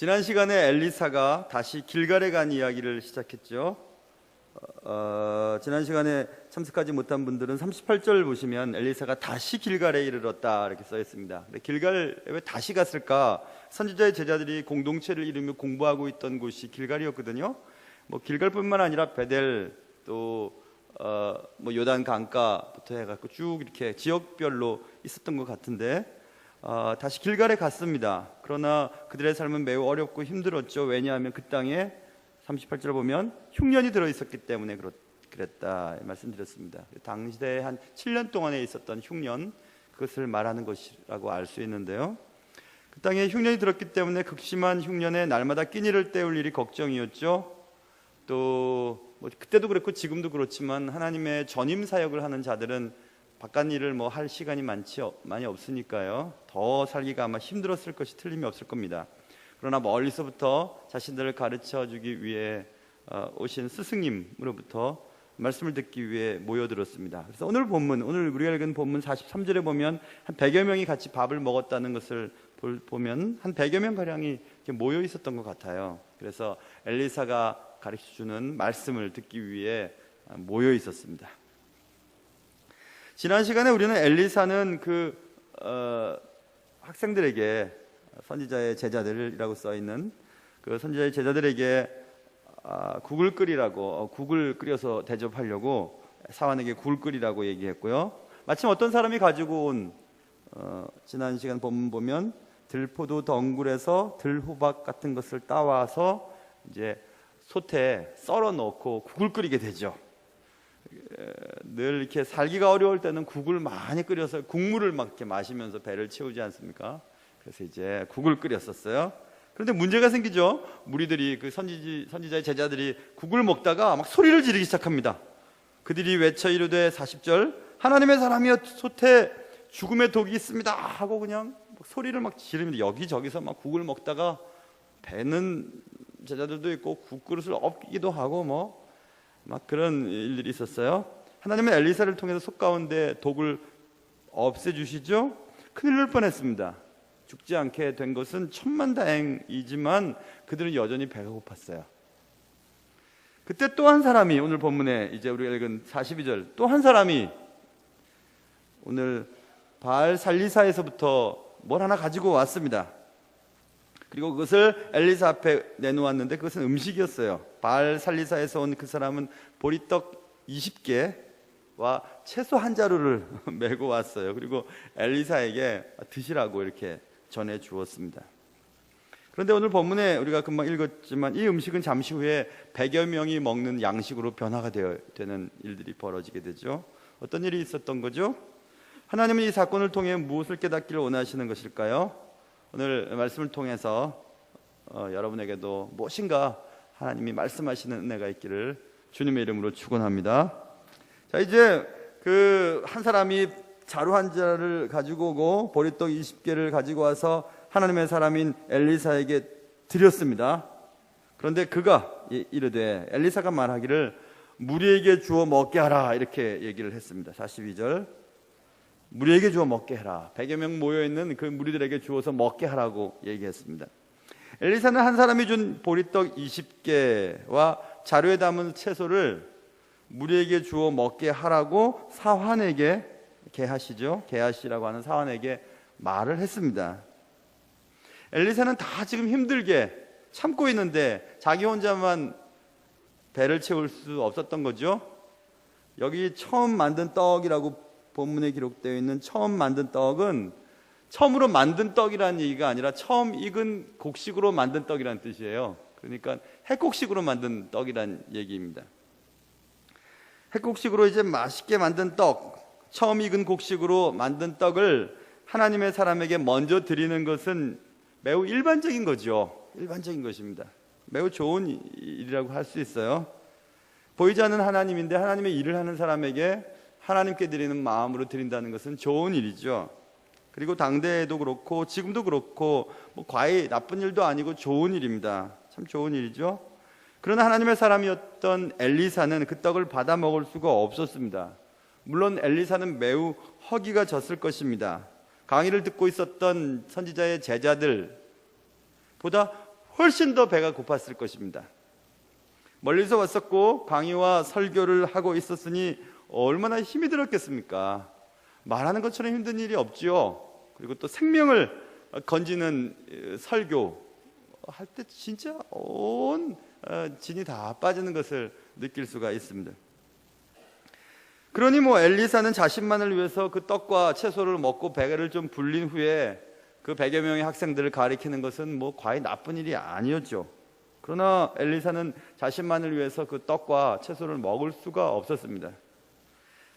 지난 시간에 엘리사가 다시 길갈에 간 이야기를 시작했죠. 지난 시간에 참석하지 못한 분들은 38절 보시면 엘리사가 다시 길갈에 이르렀다 이렇게 써 있습니다. 길갈에 왜 다시 갔을까? 선지자의 제자들이 공동체를 이루며 공부하고 있던 곳이 길갈이었거든요. 길갈뿐만 아니라 베델 또 요단 강가부터 해갖고 쭉 이렇게 지역별로 있었던 것 같은데 다시 길갈에 갔습니다. 그러나 그들의 삶은 매우 어렵고 힘들었죠. 왜냐하면 그 땅에 38절 보면 흉년이 들어있었기 때문에 그랬다 말씀드렸습니다. 당시에 한 7년 동안에 있었던 흉년, 그것을 말하는 것이라고 알 수 있는데요. 그 땅에 흉년이 들었기 때문에 극심한 흉년에 날마다 끼니를 때울 일이 걱정이었죠. 또 그때도 그렇고 지금도 그렇지만 하나님의 전임 사역을 하는 자들은 바깥 일을 할 시간이 많이 없으니까요. 더 살기가 아마 힘들었을 것이 틀림이 없을 겁니다. 그러나 멀리서부터 자신들을 가르쳐 주기 위해 오신 스승님으로부터 말씀을 듣기 위해 모여들었습니다. 그래서 오늘 우리가 읽은 본문 43절에 보면 한 100여 명이 같이 밥을 먹었다는 것을 보면 한 100여 명 가량이 모여 있었던 것 같아요. 그래서 엘리사가 가르쳐주는 말씀을 듣기 위해 모여 있었습니다. 지난 시간에 우리는 엘리사는 학생들에게 선지자의 제자들이라고 써 있는 그 선지자의 제자들에게 국을 끓여서 대접하려고 사환에게 국을 끓이라고 얘기했고요. 마침 어떤 사람이 가지고 온 지난 시간 본문 보면 들포도 덩굴에서 들호박 같은 것을 따와서 이제 솥에 썰어 넣고 국을 끓이게 되죠. 늘 이렇게 살기가 어려울 때는 국을 많이 끓여서 국물을 막 이렇게 마시면서 배를 채우지 않습니까? 그래서 이제 국을 끓였었어요. 그런데 문제가 생기죠. 무리들이 선지자의 제자들이 국을 먹다가 막 소리를 지르기 시작합니다. 그들이 외쳐 이르되 40절 하나님의 사람이여 솥에 죽음의 독이 있습니다 하고 그냥 소리를 막 지릅니다. 여기저기서 막 국을 먹다가 배는 제자들도 있고 국그릇을 엎기도 하고 막 그런 일들이 있었어요. 하나님은 엘리사를 통해서 속 가운데 독을 없애주시죠. 큰일 날 뻔했습니다. 죽지 않게 된 것은 천만다행이지만 그들은 여전히 배가 고팠어요. 그때 또 한 사람이 오늘 본문에 이제 우리가 읽은 42절 또 한 사람이 오늘 바알 살리사에서부터 뭘 하나 가지고 왔습니다. 그리고 그것을 엘리사 앞에 내놓았는데 그것은 음식이었어요. 바알 살리사에서 온 그 사람은 보리떡 20개와 채소 한 자루를 메고 왔어요. 그리고 엘리사에게 드시라고 이렇게 전해 주었습니다. 그런데 오늘 본문에 우리가 금방 읽었지만 이 음식은 잠시 후에 100여 명이 먹는 양식으로 변화가 되는 일들이 벌어지게 되죠. 어떤 일이 있었던 거죠? 하나님은 이 사건을 통해 무엇을 깨닫기를 원하시는 것일까요? 오늘 말씀을 통해서 여러분에게도 무엇인가 하나님이 말씀하시는 은혜가 있기를 주님의 이름으로 축원합니다. 자, 이제 한 사람이 자루 한 자를 가지고 오고 보리떡 20개를 가지고 와서 하나님의 사람인 엘리사에게 드렸습니다. 그런데 그가 이르되 엘리사가 말하기를 무리에게 주어 먹게 하라 이렇게 얘기를 했습니다. 42절 무리에게 주어 먹게 해라. 100여 명 모여있는 그 무리들에게 주어서 먹게 하라고 얘기했습니다. 엘리사는 한 사람이 준 보리떡 20개와 자루에 담은 채소를 무리에게 주어 먹게 하라고 사환에게 게하시라고 하는 사환에게 말을 했습니다. 엘리사는 다 지금 힘들게 참고 있는데 자기 혼자만 배를 채울 수 없었던 거죠. 여기 처음 만든 떡이라고 본문에 기록되어 있는 처음 만든 떡은 처음으로 만든 떡이라는 얘기가 아니라 처음 익은 곡식으로 만든 떡이라는 뜻이에요. 그러니까 핵곡식으로 만든 떡이라는 얘기입니다. 핵곡식으로 이제 맛있게 만든 떡, 처음 익은 곡식으로 만든 떡을 하나님의 사람에게 먼저 드리는 것은 매우 일반적인 거죠. 일반적인 것입니다. 매우 좋은 일이라고 할 수 있어요. 보이지 않는 하나님인데 하나님의 일을 하는 사람에게 하나님께 드리는 마음으로 드린다는 것은 좋은 일이죠. 그리고 당대에도 그렇고 지금도 그렇고 과히 나쁜 일도 아니고 좋은 일입니다. 참 좋은 일이죠. 그러나 하나님의 사람이었던 엘리사는 그 떡을 받아 먹을 수가 없었습니다. 물론 엘리사는 매우 허기가 졌을 것입니다. 강의를 듣고 있었던 선지자의 제자들보다 훨씬 더 배가 고팠을 것입니다. 멀리서 왔었고 강의와 설교를 하고 있었으니 얼마나 힘이 들었겠습니까? 말하는 것처럼 힘든 일이 없지요. 그리고 또 생명을 건지는 설교 할 때 진짜 온 진이 다 빠지는 것을 느낄 수가 있습니다. 그러니 엘리사는 자신만을 위해서 그 떡과 채소를 먹고 배를 좀 불린 후에 그 100여 명의 학생들을 가리키는 것은 과히 나쁜 일이 아니었죠. 그러나 엘리사는 자신만을 위해서 그 떡과 채소를 먹을 수가 없었습니다.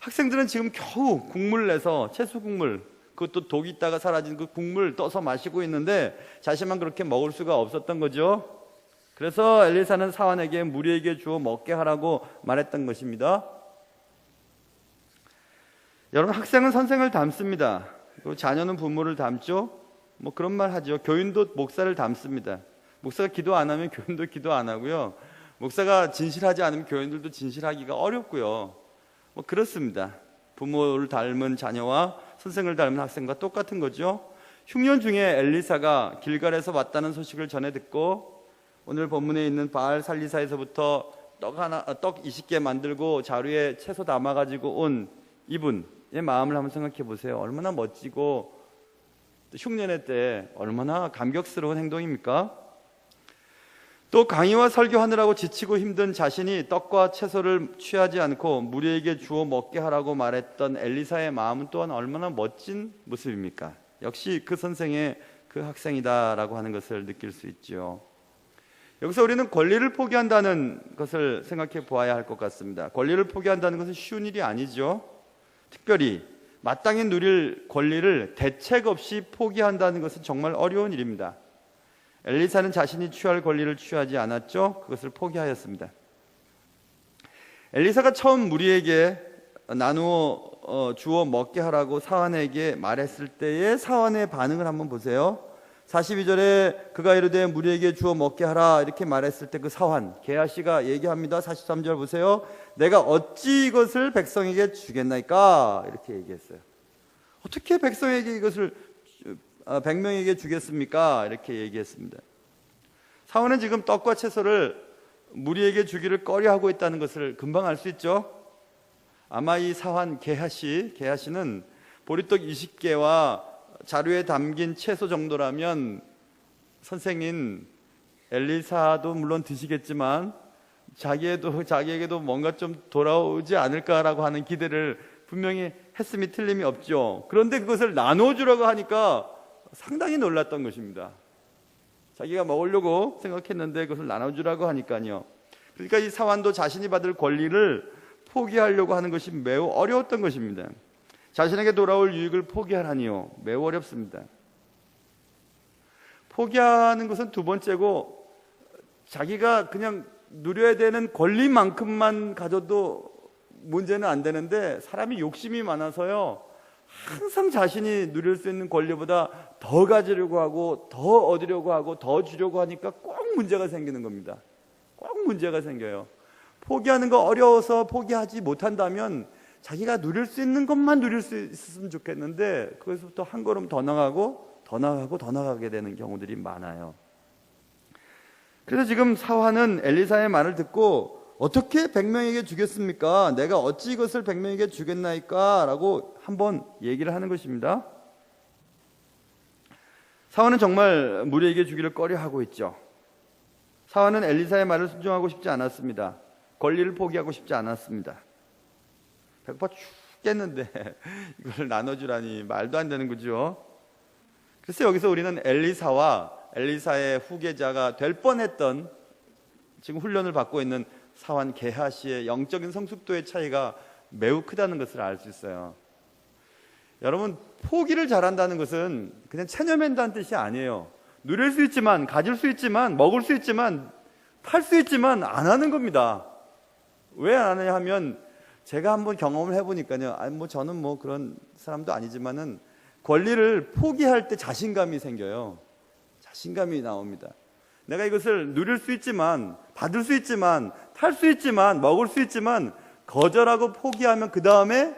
학생들은 지금 겨우 국물 내서 채소 국물, 그것도 독 있다가 사라진 그 국물 떠서 마시고 있는데 자신만 그렇게 먹을 수가 없었던 거죠. 그래서 엘리사는 사환에게 무리에게 주어 먹게 하라고 말했던 것입니다. 여러분, 학생은 선생을 닮습니다. 그리고 자녀는 부모를 닮죠. 그런 말 하죠. 교인도 목사를 닮습니다. 목사가 기도 안 하면 교인도 기도 안 하고요. 목사가 진실하지 않으면 교인들도 진실하기가 어렵고요. 그렇습니다. 부모를 닮은 자녀와 선생을 닮은 학생과 똑같은 거죠. 흉년 중에 엘리사가 길갈에서 왔다는 소식을 전해 듣고 오늘 본문에 있는 바알 살리사에서부터 떡 20개 만들고 자루에 채소 담아가지고 온 이분의 마음을 한번 생각해 보세요. 얼마나 멋지고 흉년의 때 얼마나 감격스러운 행동입니까? 또 강의와 설교하느라고 지치고 힘든 자신이 떡과 채소를 취하지 않고 무리에게 주어 먹게 하라고 말했던 엘리사의 마음은 또한 얼마나 멋진 모습입니까? 역시 그 선생의 그 학생이다라고 하는 것을 느낄 수 있죠. 여기서 우리는 권리를 포기한다는 것을 생각해 보아야 할 것 같습니다. 권리를 포기한다는 것은 쉬운 일이 아니죠. 특별히 마땅히 누릴 권리를 대책 없이 포기한다는 것은 정말 어려운 일입니다. 엘리사는 자신이 취할 권리를 취하지 않았죠. 그것을 포기하였습니다. 엘리사가 처음 무리에게 나누어 주어 먹게 하라고 사환에게 말했을 때의 사환의 반응을 한번 보세요. 42절에 그가 이르되 무리에게 주어 먹게 하라 이렇게 말했을 때 그 사환 게하시가 얘기합니다. 43절 보세요. 내가 어찌 이것을 백성에게 주겠나이까 이렇게 얘기했어요. 어떻게 백성에게 이것을 100명에게 주겠습니까? 이렇게 얘기했습니다. 사원은 지금 떡과 채소를 무리에게 주기를 꺼려하고 있다는 것을 금방 알 수 있죠. 아마 이 사환 게하시는 보리떡 20개와 자루에 담긴 채소 정도라면 선생인 엘리사도 물론 드시겠지만 자기에게도 뭔가 좀 돌아오지 않을까라고 하는 기대를 분명히 했음이 틀림이 없죠. 그런데 그것을 나눠주라고 하니까 상당히 놀랐던 것입니다. 자기가 먹으려고 생각했는데 그것을 나눠주라고 하니까요. 그러니까 이 사환도 자신이 받을 권리를 포기하려고 하는 것이 매우 어려웠던 것입니다. 자신에게 돌아올 유익을 포기하라니요. 매우 어렵습니다. 포기하는 것은 두 번째고 자기가 그냥 누려야 되는 권리만큼만 가져도 문제는 안 되는데 사람이 욕심이 많아서요. 항상 자신이 누릴 수 있는 권리보다 더 가지려고 하고 더 얻으려고 하고 더 주려고 하니까 꼭 문제가 생기는 겁니다. 꼭 문제가 생겨요. 포기하는 거 어려워서 포기하지 못한다면 자기가 누릴 수 있는 것만 누릴 수 있었으면 좋겠는데 그것부터 한 걸음 더 나가고 더 나가고 더 나가게 되는 경우들이 많아요. 그래서 지금 사환은 엘리사의 말을 듣고 어떻게 100명에게 주겠습니까? 내가 어찌 이것을 100명에게 주겠나이까? 라고 한번 얘기를 하는 것입니다. 사환은 정말 무리에게 주기를 꺼려하고 있죠. 사환은 엘리사의 말을 순종하고 싶지 않았습니다. 권리를 포기하고 싶지 않았습니다. 배고파 죽겠는데 이걸 나눠주라니 말도 안 되는 거죠. 그래서 여기서 우리는 엘리사와 엘리사의 후계자가 될 뻔했던 지금 훈련을 받고 있는 사환 게하시의 영적인 성숙도의 차이가 매우 크다는 것을 알 수 있어요. 여러분, 포기를 잘한다는 것은 그냥 체념한다는 뜻이 아니에요. 누릴 수 있지만, 가질 수 있지만, 먹을 수 있지만, 팔 수 있지만 안 하는 겁니다. 왜 안 하냐 하면 제가 한번 경험을 해보니까요. 저는 그런 사람도 아니지만은 권리를 포기할 때 자신감이 생겨요. 자신감이 나옵니다. 내가 이것을 누릴 수 있지만, 받을 수 있지만, 탈 수 있지만, 먹을 수 있지만 거절하고 포기하면 그 다음에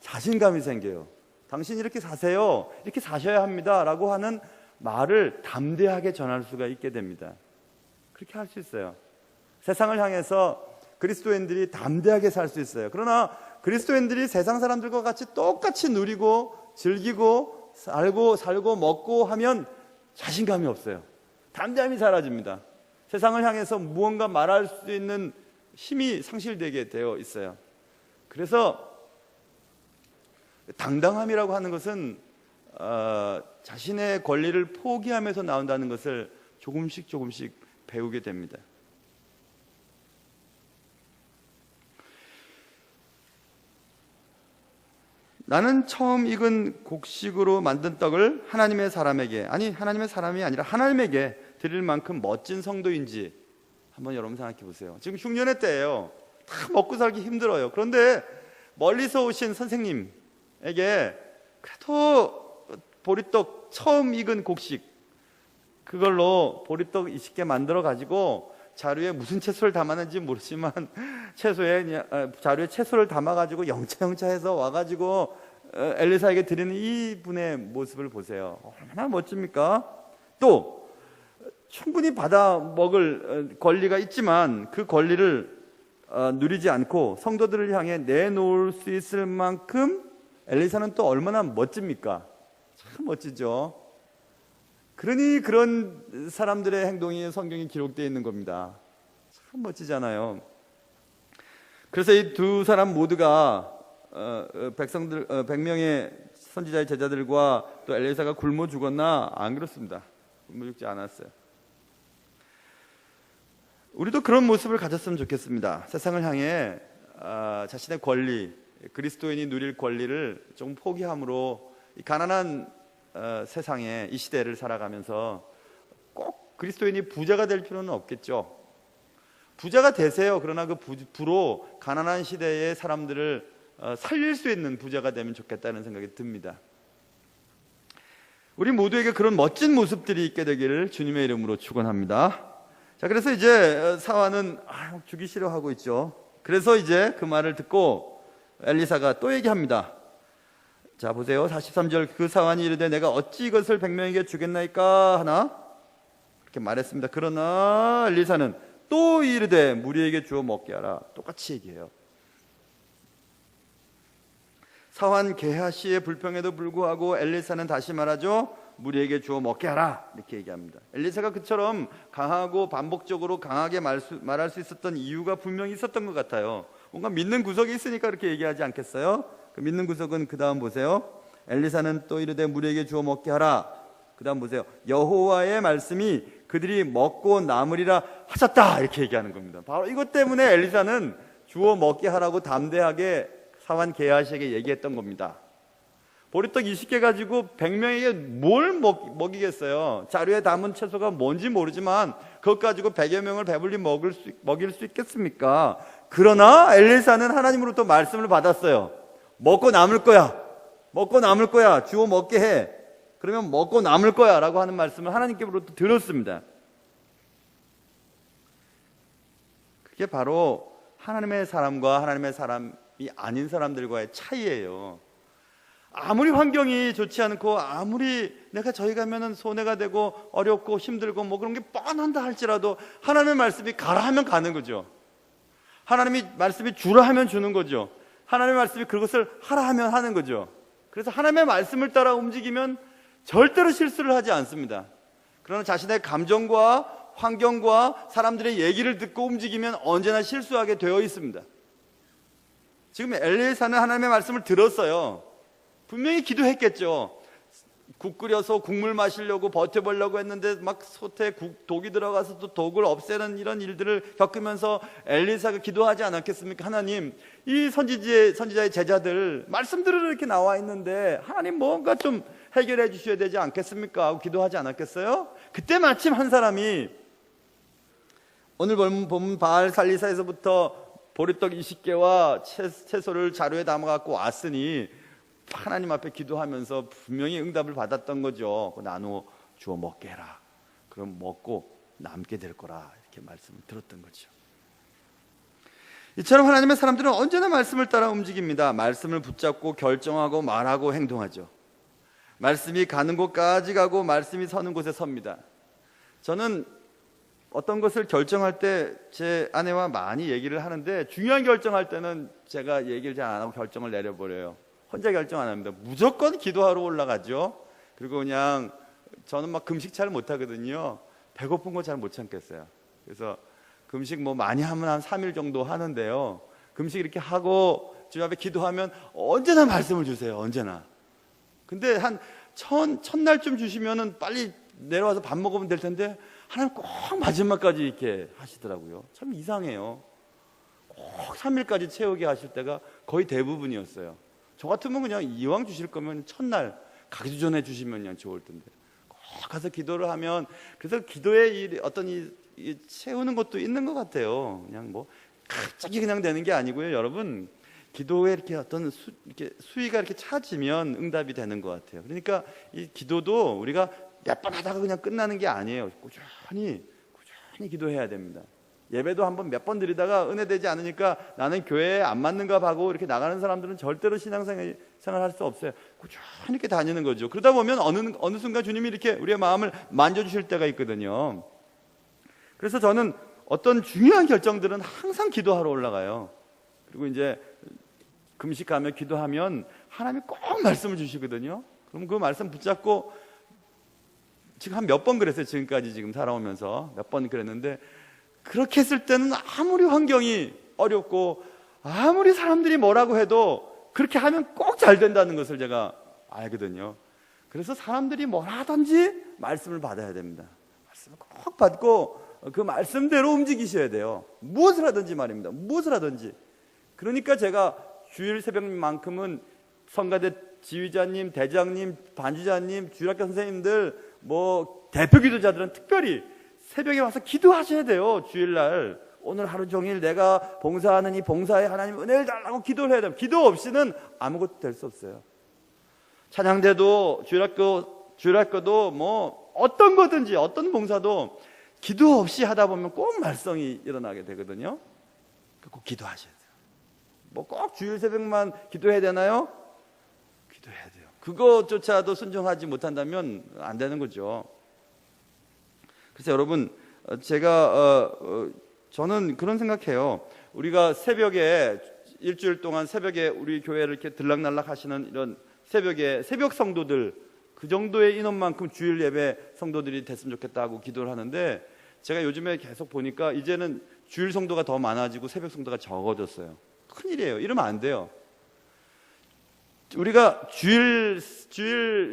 자신감이 생겨요. 당신 이렇게 사세요. 이렇게 사셔야 합니다. 라고 하는 말을 담대하게 전할 수가 있게 됩니다. 그렇게 할 수 있어요. 세상을 향해서 그리스도인들이 담대하게 살 수 있어요. 그러나 그리스도인들이 세상 사람들과 같이 똑같이 누리고 즐기고 살고 먹고 하면 자신감이 없어요. 담대함이 사라집니다. 세상을 향해서 무언가 말할 수 있는 힘이 상실되게 되어 있어요. 그래서 당당함이라고 하는 것은 자신의 권리를 포기하면서 나온다는 것을 조금씩 배우게 됩니다. 나는 처음 익은 곡식으로 만든 떡을 하나님의 사람에게, 아니 하나님의 사람이 아니라 하나님에게 드릴 만큼 멋진 성도인지 한번 여러분 생각해 보세요. 지금 흉년의 때예요. 다 먹고 살기 힘들어요. 그런데 멀리서 오신 선생님에게 그래도 보리떡 처음 익은 곡식, 그걸로 보리떡 20개 만들어 가지고 자루에 무슨 채소를 담았는지 모르지만 자루에 채소를 담아가지고 영차해서 와가지고 엘리사에게 드리는 이분의 모습을 보세요. 얼마나 멋집니까? 또 충분히 받아 먹을 권리가 있지만 그 권리를 누리지 않고 성도들을 향해 내놓을 수 있을 만큼 엘리사는 또 얼마나 멋집니까? 참 멋지죠. 그러니 그런 사람들의 행동이 성경에 기록되어 있는 겁니다. 참 멋지잖아요. 그래서 이 두 사람 모두가 100명의 선지자의 제자들과 또 엘리사가 굶어 죽었나? 안 그렇습니다. 굶어 죽지 않았어요. 우리도 그런 모습을 가졌으면 좋겠습니다. 세상을 향해 자신의 권리, 그리스도인이 누릴 권리를 좀 포기함으로 이 가난한 세상에 이 시대를 살아가면서 꼭 그리스도인이 부자가 될 필요는 없겠죠. 부자가 되세요. 그러나 그 부로 가난한 시대의 사람들을 살릴 수 있는 부자가 되면 좋겠다는 생각이 듭니다. 우리 모두에게 그런 멋진 모습들이 있게 되기를 주님의 이름으로 축원합니다. 자, 그래서 이제 사환은 주기 싫어하고 있죠. 그래서 이제 그 말을 듣고 엘리사가 또 얘기합니다. 자, 보세요. 43절, 그 사환이 이르되 내가 어찌 이것을 100명에게 주겠나이까 하나? 그렇게 말했습니다. 그러나 엘리사는 또 이르되 무리에게 주어 먹게 하라. 똑같이 얘기해요. 사환 게하시의 불평에도 불구하고 엘리사는 다시 말하죠. 무리에게 주어 먹게 하라. 이렇게 얘기합니다. 엘리사가 그처럼 강하고 반복적으로 강하게 말할 수 있었던 이유가 분명히 있었던 것 같아요. 뭔가 믿는 구석이 있으니까 그렇게 얘기하지 않겠어요? 그 믿는 구석은 그 다음 보세요. 엘리사는 또 이르되 무리에게 주어 먹게 하라. 그 다음 보세요. 여호와의 말씀이 그들이 먹고 남으리라 하셨다. 이렇게 얘기하는 겁니다. 바로 이것 때문에 엘리사는 주어 먹게 하라고 담대하게 사환 게하시에게 얘기했던 겁니다. 보리떡 20개 가지고 100명에게 뭘 먹이겠어요? 자루에 담은 채소가 뭔지 모르지만 그것 가지고 100여 명을 배불리 먹일 수 있겠습니까? 그러나 엘리사는 하나님으로부터 말씀을 받았어요. 먹고 남을 거야. 주워 먹게 해. 그러면 먹고 남을 거야 라고 하는 말씀을 하나님께로부터 들었습니다. 그게 바로 하나님의 사람과 하나님의 사람이 아닌 사람들과의 차이예요. 아무리 환경이 좋지 않고 아무리 내가 저희 가면은 손해가 되고 어렵고 힘들고 뭐 그런 게 뻔한다 할지라도 하나님의 말씀이 가라 하면 가는 거죠. 하나님이 말씀이 주라 하면 주는 거죠. 하나님의 말씀이 그것을 하라 하면 하는 거죠. 그래서 하나님의 말씀을 따라 움직이면 절대로 실수를 하지 않습니다. 그러나 자신의 감정과 환경과 사람들의 얘기를 듣고 움직이면 언제나 실수하게 되어 있습니다. 지금 엘리사는 하나님의 말씀을 들었어요. 분명히 기도했겠죠. 국 끓여서 국물 마시려고 버텨보려고 했는데 막 솥에 독이 들어가서 또 독을 없애는 이런 일들을 겪으면서 엘리사가 기도하지 않았겠습니까? 하나님, 이 선지자의 제자들 말씀 들으러 이렇게 나와 있는데 하나님 뭔가 좀 해결해 주셔야 되지 않겠습니까? 하고 기도하지 않았겠어요? 그때 마침 한 사람이 오늘 보면 바알 살리사에서부터 보리떡 20개와 채소를 자루에 담아갖고 왔으니 하나님 앞에 기도하면서 분명히 응답을 받았던 거죠. 나누어 주어 먹게 해라. 그럼 먹고 남게 될 거라. 이렇게 말씀을 들었던 거죠. 이처럼 하나님의 사람들은 언제나 말씀을 따라 움직입니다. 말씀을 붙잡고 결정하고 말하고 행동하죠. 말씀이 가는 곳까지 가고 말씀이 서는 곳에 섭니다. 저는 어떤 것을 결정할 때 제 아내와 많이 얘기를 하는데, 중요한 결정할 때는 제가 얘기를 잘 안 하고 결정을 내려버려요. 혼자 결정 안 합니다. 무조건 기도하러 올라가죠. 그리고 그냥 저는 막 금식 잘 못하거든요. 배고픈 거 잘 못 참겠어요. 그래서 금식 뭐 많이 하면 한 3일 정도 하는데요, 금식 이렇게 하고 주님 앞에 기도하면 언제나 말씀을 주세요. 언제나. 근데 한 첫날쯤 주시면은 빨리 내려와서 밥 먹으면 될 텐데 하나님 꼭 마지막까지 이렇게 하시더라고요. 참 이상해요. 꼭 3일까지 채우게 하실 때가 거의 대부분이었어요. 저 같으면 그냥 이왕 주실 거면 첫날 가기 전에 주시면 그냥 좋을 텐데, 꼭 가서 기도를 하면, 그래서 기도의 어떤 이 채우는 것도 있는 것 같아요. 그냥 뭐 갑자기 그냥 되는 게 아니고요, 여러분. 기도에 이렇게 어떤 이렇게 수위가 이렇게 차지면 응답이 되는 것 같아요. 그러니까 이 기도도 우리가 몇 번 하다가 그냥 끝나는 게 아니에요. 꾸준히 기도해야 됩니다. 예배도 한번 몇 번 드리다가 은혜되지 않으니까 나는 교회에 안 맞는가 하고 이렇게 나가는 사람들은 절대로 신앙생활 할 수 없어요. 꾸준히 이렇게 다니는 거죠. 그러다 보면 어느 순간 주님이 이렇게 우리의 마음을 만져주실 때가 있거든요. 그래서 저는 어떤 중요한 결정들은 항상 기도하러 올라가요. 그리고 이제 금식하며 기도하면 하나님이 꼭 말씀을 주시거든요. 그럼 그 말씀 붙잡고, 지금 한 몇 번 그랬어요. 지금까지 지금 살아오면서 몇 번 그랬는데, 그렇게 했을 때는 아무리 환경이 어렵고 아무리 사람들이 뭐라고 해도 그렇게 하면 꼭 잘 된다는 것을 제가 알거든요. 그래서 사람들이 뭐라 하든지 말씀을 받아야 됩니다. 말씀을 꼭 받고 그 말씀대로 움직이셔야 돼요. 무엇을 하든지 말입니다. 무엇을 하든지. 그러니까 제가 주일 새벽만큼은 성가대 지휘자님, 대장님, 반주자님, 주일학교 선생님들, 뭐 대표 기도자들은 특별히 새벽에 와서 기도하셔야 돼요. 주일날 오늘 하루 종일 내가 봉사하는 이 봉사에 하나님 은혜를 달라고 기도를 해야 돼요. 기도 없이는 아무것도 될 수 없어요. 찬양대도 주일학교도 뭐 어떤 거든지 어떤 봉사도 기도 없이 하다 보면 꼭 말썽이 일어나게 되거든요. 꼭 기도하셔야 돼요. 뭐 꼭 주일 새벽만 기도해야 되나요? 기도해야 돼요. 그것조차도 순종하지 못한다면 안 되는 거죠. 그래서 여러분, 제가 저는 그런 생각해요. 우리가 새벽에 일주일 동안 새벽에 우리 교회를 이렇게 들락날락 하시는 이런 새벽 성도들, 그 정도의 인원만큼 주일 예배 성도들이 됐으면 좋겠다 하고 기도를 하는데, 제가 요즘에 계속 보니까 이제는 주일 성도가 더 많아지고 새벽 성도가 적어졌어요. 큰일이에요. 이러면 안 돼요. 우리가 주일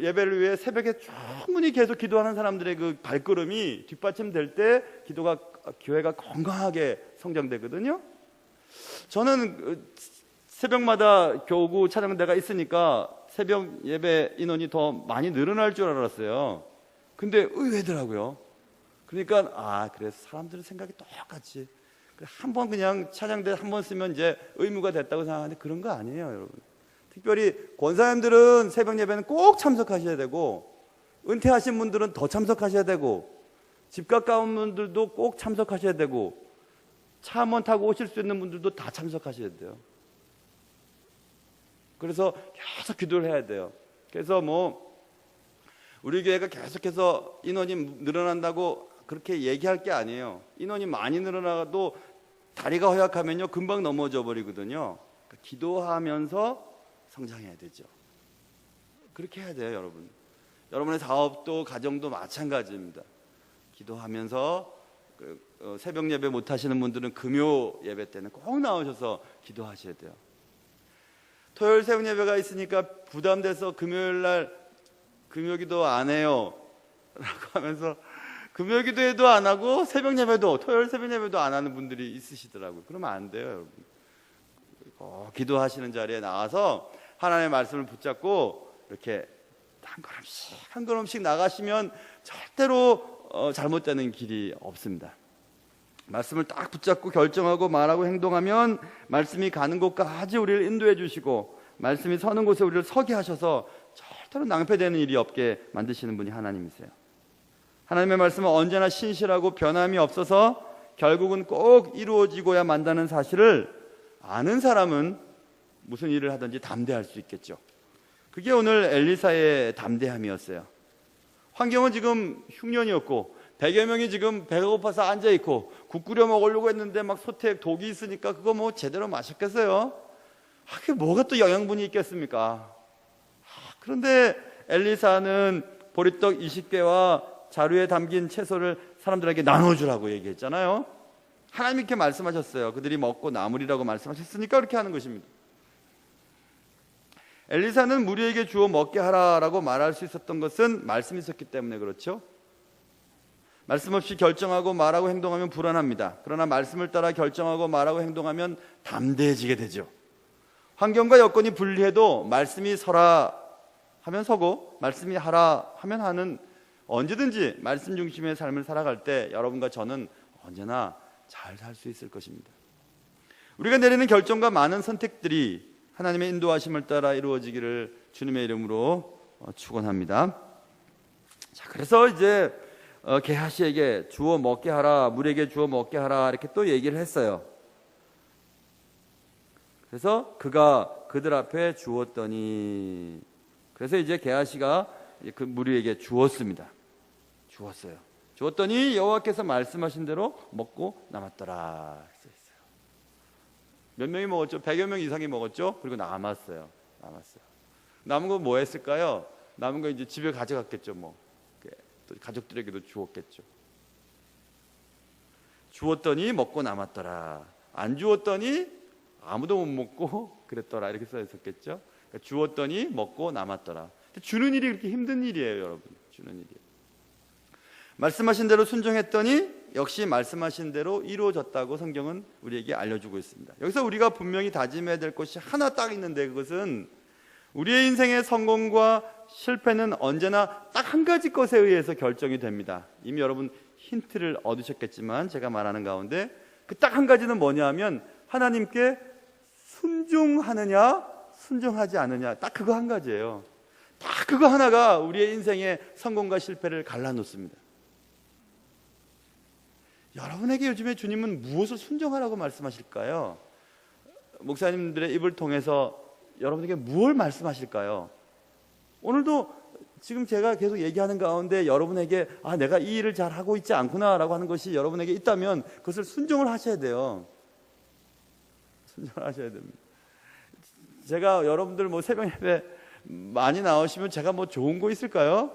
예배를 위해 새벽에 충분히 계속 기도하는 사람들의 그 발걸음이 뒷받침될 때 교회가 건강하게 성장되거든요. 저는 새벽마다 교구 찬양대가 있으니까 새벽 예배 인원이 더 많이 늘어날 줄 알았어요. 근데 의외더라고요. 그러니까 그래서 사람들의 생각이 똑같이, 한번 그냥 찬양대 한 번 쓰면 이제 의무가 됐다고 생각하는데 그런 거 아니에요, 여러분. 특별히 권사님들은 새벽 예배는 꼭 참석하셔야 되고, 은퇴하신 분들은 더 참석하셔야 되고, 집 가까운 분들도 꼭 참석하셔야 되고, 차 한 번 타고 오실 수 있는 분들도 다 참석하셔야 돼요. 그래서 계속 기도를 해야 돼요. 그래서 뭐 우리 교회가 계속해서 인원이 늘어난다고 그렇게 얘기할 게 아니에요. 인원이 많이 늘어나도 다리가 허약하면요 금방 넘어져 버리거든요. 그러니까 기도하면서 성장해야 되죠. 그렇게 해야 돼요, 여러분. 여러분의 사업도 가정도 마찬가지입니다. 기도하면서 새벽 예배 못 하시는 분들은 금요 예배 때는 꼭 나오셔서 기도하셔야 돼요. 토요일 새벽 예배가 있으니까 부담돼서 금요일 날 금요기도 안 해요 라고 하면서 금요기도에도 안 하고 새벽 예배도, 토요일 새벽 예배도 안 하는 분들이 있으시더라고요. 그러면 안 돼요, 여러분. 기도하시는 자리에 나와서 하나님의 말씀을 붙잡고 이렇게 한 걸음씩 나가시면 절대로 잘못되는 길이 없습니다. 말씀을 딱 붙잡고 결정하고 말하고 행동하면 말씀이 가는 곳까지 우리를 인도해 주시고, 말씀이 서는 곳에 우리를 서게 하셔서 절대로 낭패되는 일이 없게 만드시는 분이 하나님이세요. 하나님의 말씀은 언제나 신실하고 변함이 없어서 결국은 꼭 이루어지고야 만다는 사실을 아는 사람은 무슨 일을 하든지 담대할 수 있겠죠. 그게 오늘 엘리사의 담대함이었어요. 환경은 지금 흉년이었고 100여 명이 지금 배가 고파서 앉아있고 국 끓여 먹으려고 했는데 막 소태에 독이 있으니까 그거 뭐 제대로 마셨겠어요? 그게 뭐가 또 영양분이 있겠습니까? 그런데 엘리사는 보리떡 20개와 자루에 담긴 채소를 사람들에게 나눠주라고 얘기했잖아요. 하나님 이렇게 말씀하셨어요. 그들이 먹고 남으리라고 말씀하셨으니까 그렇게 하는 것입니다. 엘리사는 무리에게 주어 먹게 하라라고 말할 수 있었던 것은 말씀이 있었기 때문에 그렇죠. 말씀 없이 결정하고 말하고 행동하면 불안합니다. 그러나 말씀을 따라 결정하고 말하고 행동하면 담대해지게 되죠. 환경과 여건이 불리해도 말씀이 서라 하면 서고 말씀이 하라 하면 하는, 언제든지 말씀 중심의 삶을 살아갈 때 여러분과 저는 언제나 잘 살 수 있을 것입니다. 우리가 내리는 결정과 많은 선택들이 하나님의 인도하심을 따라 이루어지기를 주님의 이름으로 축원합니다. 자, 그래서 이제 게하시에게 주어 먹게 하라, 물에게 주어 먹게 하라 이렇게 또 얘기를 했어요. 그래서 그가 그들 앞에 주었더니, 그래서 이제 게하시가 그 무리에게 주었습니다. 주었더니 여호와께서 말씀하신 대로 먹고 남았더라. 몇 명이 먹었죠? 100여 명 이상이 먹었죠? 그리고 남았어요. 남은 거 뭐 했을까요? 남은 거 이제 집에 가져갔겠죠. 뭐 또 가족들에게도 주었겠죠. 주었더니 먹고 남았더라. 안 주었더니 아무도 못 먹고 그랬더라. 이렇게 써 있었겠죠. 그러니까 주었더니 먹고 남았더라. 주는 일이 그렇게 힘든 일이에요, 여러분. 주는 일이에요. 말씀하신 대로 순종했더니 역시 말씀하신 대로 이루어졌다고 성경은 우리에게 알려주고 있습니다. 여기서 우리가 분명히 다짐해야 될 것이 하나 딱 있는데, 그것은 우리의 인생의 성공과 실패는 언제나 딱 한 가지 것에 의해서 결정이 됩니다. 이미 여러분 힌트를 얻으셨겠지만 제가 말하는 가운데 그 딱 한 가지는 뭐냐 하면 하나님께 순종하느냐 순종하지 않느냐, 딱 그거 한 가지예요. 딱 그거 하나가 우리의 인생의 성공과 실패를 갈라놓습니다. 여러분에게 요즘에 주님은 무엇을 순종하라고 말씀하실까요? 목사님들의 입을 통해서 여러분에게 무엇을 말씀하실까요? 오늘도 지금 제가 계속 얘기하는 가운데 여러분에게 내가 이 일을 잘 하고 있지 않구나 라고 하는 것이 여러분에게 있다면 그것을 순종을 하셔야 돼요. 순종을 하셔야 됩니다. 제가 여러분들 뭐 새벽 예배 많이 나오시면 제가 뭐 좋은 거 있을까요?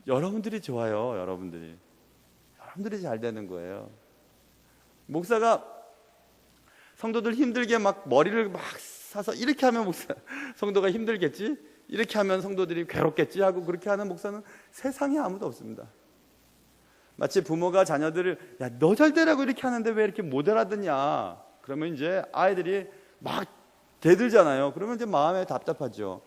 여러분들이 좋아요. 여러분들이 잘 되는 거예요. 목사가 성도들 힘들게 막 머리를 막 사서 이렇게 하면 성도가 힘들겠지, 이렇게 하면 성도들이 괴롭겠지 하고 그렇게 하는 목사는 세상에 아무도 없습니다. 마치 부모가 자녀들을 너 잘 되라고 이렇게 하는데 왜 이렇게 못 알아듣냐, 그러면 이제 아이들이 막 대들잖아요. 그러면 이제 마음에 답답하죠.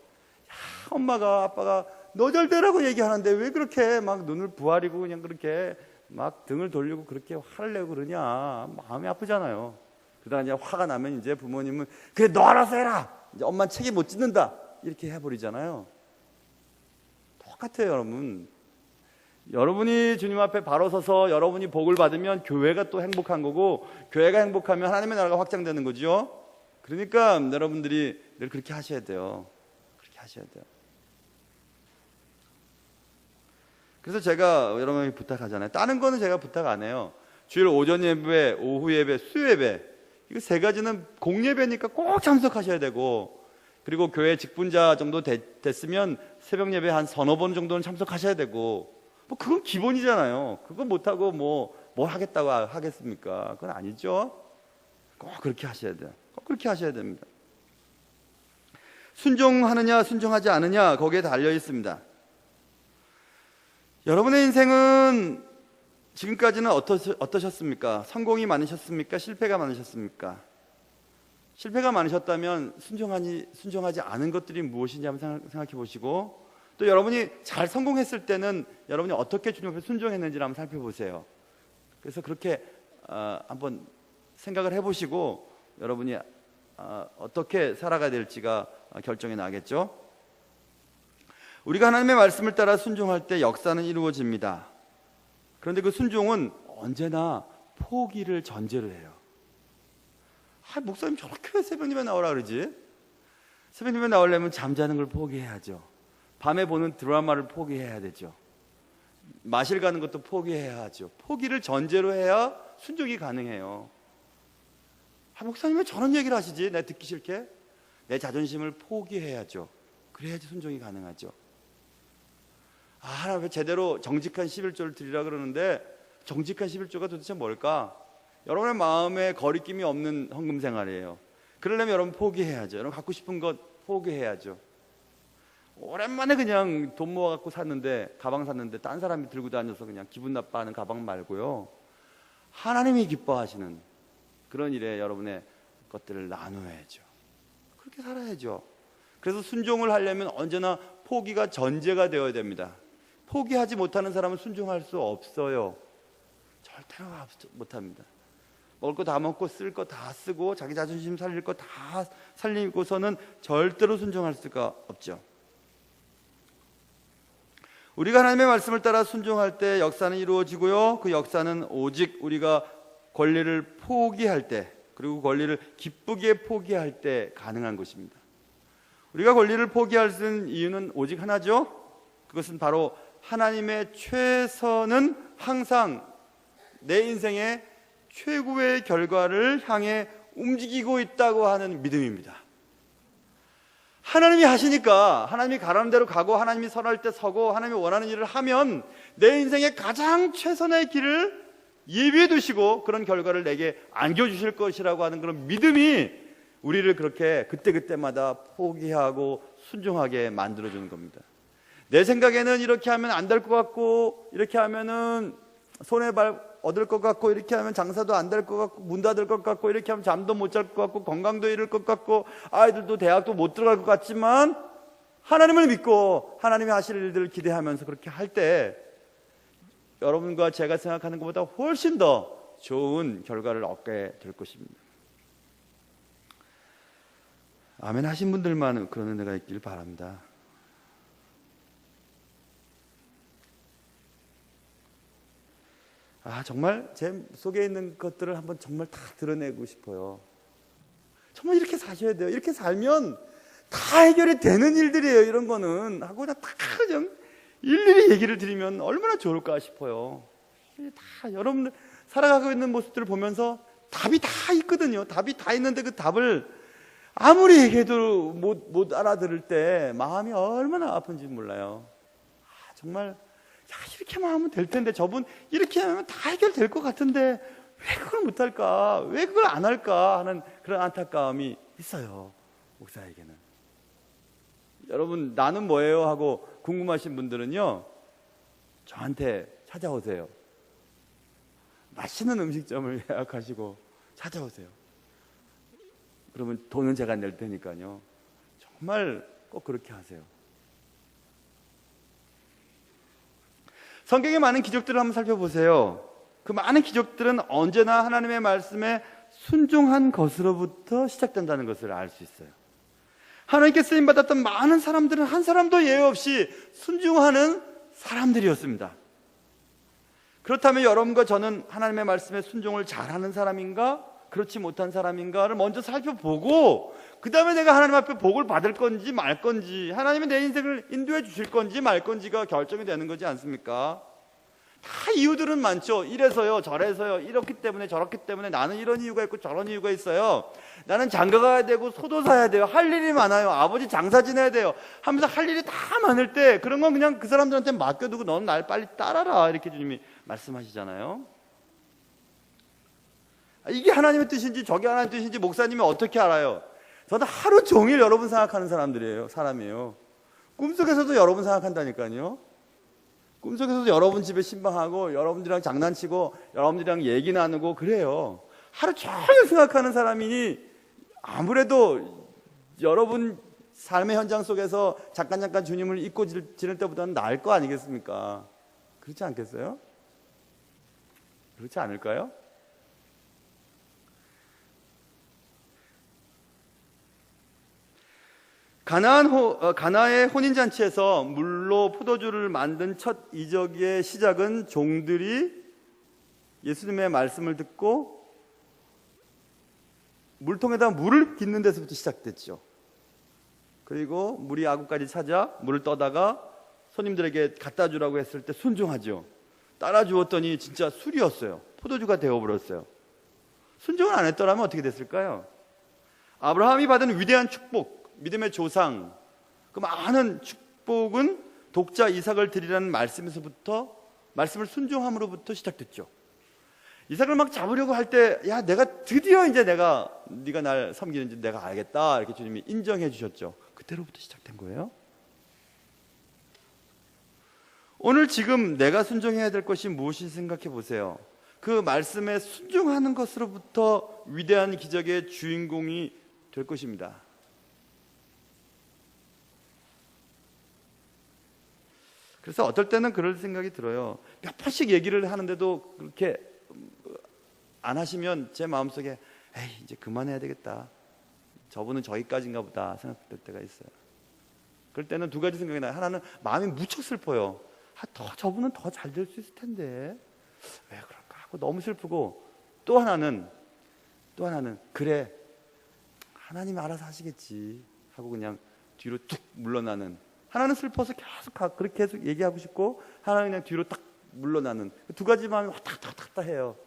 엄마가 아빠가 너 잘 되라고 얘기하는데 왜 그렇게 막 눈을 부아리고 그냥 그렇게 막 등을 돌리고 그렇게 화를 내고 그러냐, 마음이 아프잖아요. 그러다 이제 화가 나면 이제 부모님은 그래 너 알아서 해라, 이제 엄마는 책임 못 짓는다 이렇게 해버리잖아요. 똑같아요, 여러분. 여러분이 주님 앞에 바로 서서 여러분이 복을 받으면 교회가 또 행복한 거고, 교회가 행복하면 하나님의 나라가 확장되는 거죠. 그러니까 여러분들이 늘 그렇게 하셔야 돼요. 그렇게 하셔야 돼요. 그래서 제가 여러분에게 부탁하잖아요. 다른 거는 제가 부탁 안 해요. 주일 오전 예배, 오후 예배, 수요 예배, 이거 세 가지는 공예배니까 꼭 참석하셔야 되고, 그리고 교회 직분자 정도 됐으면 새벽 예배 한 서너 번 정도는 참석하셔야 되고, 뭐 그건 기본이잖아요. 그거 못하고 뭘 하겠다고 하겠습니까? 그건 아니죠. 꼭 그렇게 하셔야 돼요. 꼭 그렇게 하셔야 됩니다. 순종하느냐 순종하지 않느냐 거기에 달려 있습니다. 여러분의 인생은 지금까지는 어떠셨습니까? 성공이 많으셨습니까? 실패가 많으셨습니까? 실패가 많으셨다면 순종하지 않은 것들이 무엇인지 한번 생각해 보시고, 또 여러분이 잘 성공했을 때는 여러분이 어떻게 주님 앞에 순종했는지를 한번 살펴보세요. 그래서 그렇게 한번 생각을 해보시고 여러분이 어떻게 살아가야 될지가 결정이 나겠죠. 우리가 하나님의 말씀을 따라 순종할 때 역사는 이루어집니다. 그런데 그 순종은 언제나 포기를 전제로 해요. 목사님 저렇게 왜 새벽 예배 나오라 그러지? 새벽 예배 나오려면 잠자는 걸 포기해야죠. 밤에 보는 드라마를 포기해야 되죠. 마실 가는 것도 포기해야 하죠. 포기를 전제로 해야 순종이 가능해요. 목사님 왜 저런 얘기를 하시지? 내가 듣기 싫게. 내 자존심을 포기해야죠. 그래야지 순종이 가능하죠. 하나님 제대로 정직한 11조를 드리라 그러는데 정직한 11조가 도대체 뭘까? 여러분의 마음에 거리낌이 없는 헌금 생활이에요. 그러려면 여러분 포기해야죠. 여러분 갖고 싶은 것 포기해야죠. 오랜만에 그냥 돈 모아갖고 샀는데, 가방 샀는데 딴 사람이 들고 다녀서 그냥 기분 나빠하는 가방 말고요, 하나님이 기뻐하시는 그런 일에 여러분의 것들을 나누어야죠. 그렇게 살아야죠. 그래서 순종을 하려면 언제나 포기가 전제가 되어야 됩니다. 포기하지 못하는 사람은 순종할 수 없어요. 절대로 못합니다. 먹을 거 다 먹고 쓸 거 다 쓰고 자기 자존심 살릴 거 다 살리고서는 절대로 순종할 수가 없죠. 우리가 하나님의 말씀을 따라 순종할 때 역사는 이루어지고요, 그 역사는 오직 우리가 권리를 포기할 때, 그리고 권리를 기쁘게 포기할 때 가능한 것입니다. 우리가 권리를 포기할 수 있는 이유는 오직 하나죠. 그것은 바로 하나님의 최선은 항상 내 인생의 최고의 결과를 향해 움직이고 있다고 하는 믿음입니다. 하나님이 하시니까, 하나님이 가라는 대로 가고 하나님이 선할 때 서고 하나님이 원하는 일을 하면 내 인생의 가장 최선의 길을 예비해 두시고 그런 결과를 내게 안겨주실 것이라고 하는 그런 믿음이 우리를 그렇게 그때그때마다 포기하고 순종하게 만들어주는 겁니다. 내 생각에는 이렇게 하면 안 될 것 같고, 이렇게 하면은 손해발 얻을 것 같고, 이렇게 하면 장사도 안 될 것 같고, 문 닫을 것 같고, 이렇게 하면 잠도 못 잘 것 같고, 건강도 잃을 것 같고, 아이들도 대학도 못 들어갈 것 같지만 하나님을 믿고 하나님이 하실 일들을 기대하면서 그렇게 할 때 여러분과 제가 생각하는 것보다 훨씬 더 좋은 결과를 얻게 될 것입니다. 아멘 하신 분들만 그런 은혜가 있길 바랍니다. 정말 제 속에 있는 것들을 한번 정말 다 드러내고 싶어요. 정말 이렇게 사셔야 돼요. 이렇게 살면 다 해결이 되는 일들이에요. 이런 거는 하고 그냥 다 그냥 일일이 얘기를 드리면 얼마나 좋을까 싶어요. 다 여러분들 살아가고 있는 모습들을 보면서 답이 다 있거든요. 답이 다 있는데 그 답을 아무리 얘기해도 못 알아들을 때 마음이 얼마나 아픈지 몰라요. 정말 이렇게만 하면 될 텐데, 저분 이렇게 하면 다 해결될 것 같은데 왜 그걸 못할까, 왜 그걸 안 할까 하는 그런 안타까움이 있어요, 목사에게는. 여러분 나는 뭐예요 하고 궁금하신 분들은요, 저한테 찾아오세요. 맛있는 음식점을 예약하시고 찾아오세요. 그러면 돈은 제가 낼 테니까요. 정말 꼭 그렇게 하세요. 성경의 많은 기적들을 한번 살펴보세요. 그 많은 기적들은 언제나 하나님의 말씀에 순종한 것으로부터 시작된다는 것을 알 수 있어요. 하나님께 쓰임받았던 많은 사람들은 한 사람도 예외 없이 순종하는 사람들이었습니다. 그렇다면 여러분과 저는 하나님의 말씀에 순종을 잘하는 사람인가, 그렇지 못한 사람인가를 먼저 살펴보고, 그 다음에 내가 하나님 앞에 복을 받을 건지 말 건지, 하나님이 내 인생을 인도해 주실 건지 말 건지가 결정이 되는 거지 않습니까? 다 이유들은 많죠. 이래서요, 저래서요, 이렇기 때문에 저렇기 때문에, 나는 이런 이유가 있고 저런 이유가 있어요. 나는 장가 가야 되고 소도 사야 돼요. 할 일이 많아요. 아버지 장사 지내야 돼요 하면서 할 일이 다 많을 때, 그런 건 그냥 그 사람들한테 맡겨두고 너는 날 빨리 따라라, 이렇게 주님이 말씀하시잖아요. 이게 하나님의 뜻인지 저게 하나님의 뜻인지 목사님이 어떻게 알아요? 저는 하루 종일 여러분 생각하는 사람이에요. 꿈속에서도 여러분 생각한다니까요. 꿈속에서도 여러분 집에 신방하고 여러분들이랑 장난치고 여러분들이랑 얘기 나누고 그래요. 하루 종일 생각하는 사람이니 아무래도 여러분 삶의 현장 속에서 잠깐 주님을 잊고 지낼 때보다는 나을 거 아니겠습니까? 그렇지 않겠어요? 그렇지 않을까요? 가나의 혼인잔치에서 물로 포도주를 만든 첫 이적의 시작은 종들이 예수님의 말씀을 듣고 물통에다 물을 깃는 데서부터 시작됐죠. 그리고 물이 아구까지 찾아 물을 떠다가 손님들에게 갖다 주라고 했을 때 순종하죠. 따라 주었더니 진짜 술이었어요. 포도주가 되어버렸어요. 순종을 안 했더라면 어떻게 됐을까요? 아브라함이 받은 위대한 축복, 믿음의 조상, 그 많은 축복은 독자 이삭을 드리라는 말씀을 순종함으로부터 시작됐죠. 이삭을 막 잡으려고 할 때, 야, 내가 드디어 이제 네가 날 섬기는지 내가 알겠다, 이렇게 주님이 인정해 주셨죠. 그때로부터 시작된 거예요. 오늘 지금 내가 순종해야 될 것이 무엇인지 생각해 보세요. 그 말씀에 순종하는 것으로부터 위대한 기적의 주인공이 될 것입니다. 그래서 어떨 때는 그럴 생각이 들어요. 몇 번씩 얘기를 하는데도 그렇게 안 하시면 제 마음속에 에이, 이제 그만해야 되겠다, 저분은 저기까지인가 보다 생각될 때가 있어요. 그럴 때는 두 가지 생각이 나요. 하나는 마음이 무척 슬퍼요. 저분은 더 잘 될 수 있을 텐데 왜 그럴까 하고 너무 슬프고, 또 하나는 그래, 하나님이 알아서 하시겠지 하고 그냥 뒤로 뚝 물러나는. 하나는 슬퍼서 그렇게 계속 얘기하고 싶고, 하나는 그냥 뒤로 딱 물러나는. 두 가지 마음이 왔다 갔다 해요.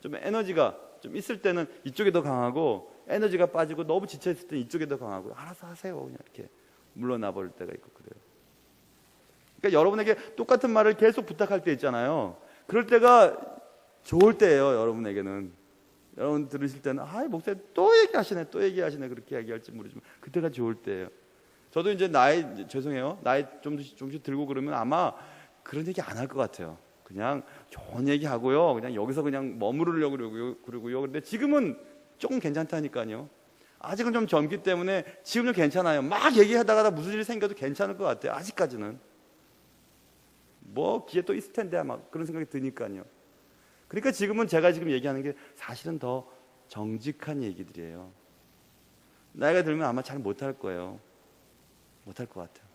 좀 에너지가 좀 있을 때는 이쪽에 더 강하고, 에너지가 빠지고 너무 지쳐있을 때는 이쪽에 더 강하고, 알아서 하세요 그냥 이렇게 물러나 버릴 때가 있고 그래요. 그러니까 여러분에게 똑같은 말을 계속 부탁할 때 있잖아요. 그럴 때가 좋을 때예요. 여러분에게는, 여러분 들으실 때는 목사님 또 얘기하시네 그렇게 얘기할지 모르지만 그때가 좋을 때예요. 저도 이제 나이 좀씩 들고 그러면 아마 그런 얘기 안 할 것 같아요. 그냥 좋은 얘기 하고요, 그냥 여기서 그냥 머무르려고 그러고요. 근데 지금은 조금 괜찮다니까요. 아직은 좀 젊기 때문에 지금은 괜찮아요. 막 얘기하다가 무슨 일이 생겨도 괜찮을 것 같아요. 아직까지는 뭐 기회 또 있을 텐데 아마 그런 생각이 드니까요. 그러니까 지금은 제가 지금 얘기하는 게 사실은 더 정직한 얘기들이에요. 나이가 들면 아마 잘 못할 거예요. 못할 것 같아요.